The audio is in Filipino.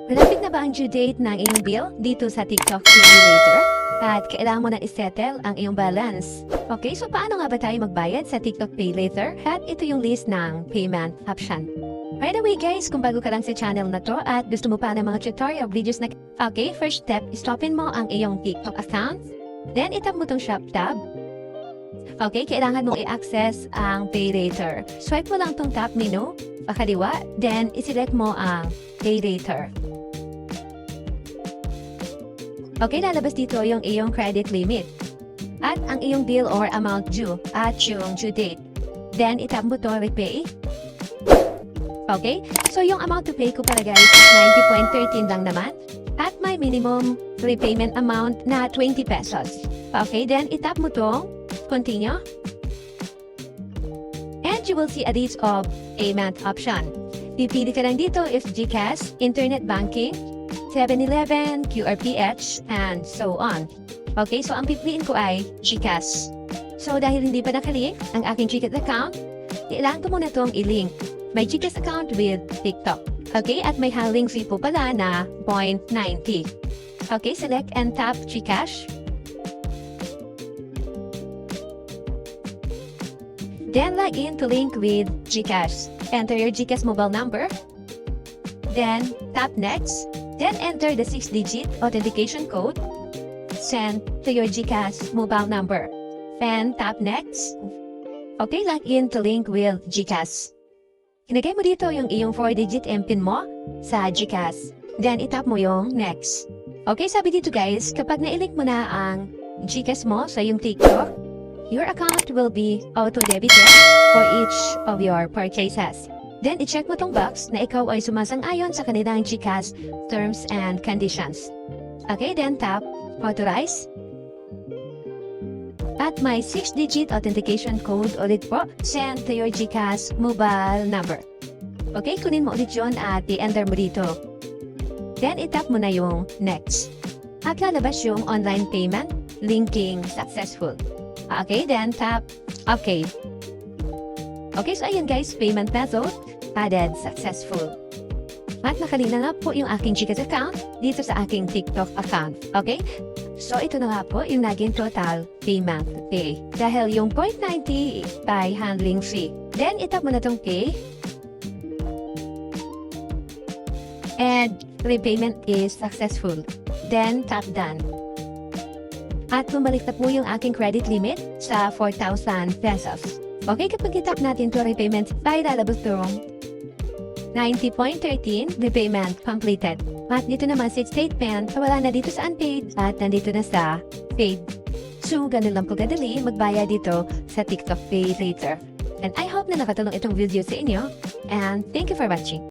Malapit na ba ang due date ng iyong bill dito sa TikTok PayLater? At kailangan mo na isettle ang iyong balance. Okay, so paano nga ba tayo magbayad sa TikTok PayLater? At ito yung list ng payment option. By the way guys, kung bago ka lang sa channel na to at gusto mo pa ng mga tutorial videos na... Okay, first step is open mo ang iyong TikTok account. Then itap mo tong shop tab. Okay, kailangan mong i-access ang PayLater. Swipe mo lang tong top menu, pakaliwa, then iselect mo ang PayLater. Okay, lalabas dito yung iyong credit limit at ang iyong bill or amount due at yung due date. Then, itap mo to repay. Okay, so yung amount to pay ko para guys is 90.13 lang naman at may minimum repayment amount na 20 pesos. Okay, then itap mo to continue and you will see a list of payment option. Pipili ka lang dito if GCash, internet banking, 7-Eleven, QRPH, and so on. Okay, so ang pipiliin ko ay GCash. So dahil hindi pa nakalink ang aking GCash account, kailangan ko muna itong i-link. May GCash account with TikTok. Okay, at may handling fee po pala na 0.90. Okay, select and tap GCash. Then log in to link with GCash. Enter your GCash mobile number. Then tap next. Then enter the 6-digit authentication code sent to your GCash mobile number. Then tap next. Okay, log in to link with GCash. Ilagay mo dito yung iyong 4-digit MPIN mo sa GCash. Then itap mo yung next. Okay, sabi dito guys, kapag na-link mo na ang GCash mo sa yung TikTok, your account will be auto-debited for each of your purchases. Then, i-check mo tong box na ikaw ay sumasang-ayon sa kanilang GCash terms and conditions. Okay, then tap Authorize. At may 6-digit authentication code ulit po sent to your GCash mobile number. Okay, kunin mo ulit yun at i-enter mo dito. Then, itap mo na yung Next. At lalabas yung online payment, linking successful. Okay, then tap OK. Okay, so ayan guys, payment method added successful. At nakalina na po yung aking GCash account dito sa aking TikTok account. Okay? So ito na nga po yung naging total payment pay. Dahil yung 0.90 by handling fee. Then itap mo na tong pay. And repayment is successful. Then tap done. At bumalik na po yung aking credit limit sa 4,000 pesos. Okay, kapag itap natin to repayment, tayo lalabas itong 90.13 repayment completed. At dito naman sa statement, wala na dito sa unpaid at nandito na sa paid. So, ganun lang po kadali magbayad dito sa TikTok PayLater. And I hope na nakatulong itong video sa inyo. And thank you for watching.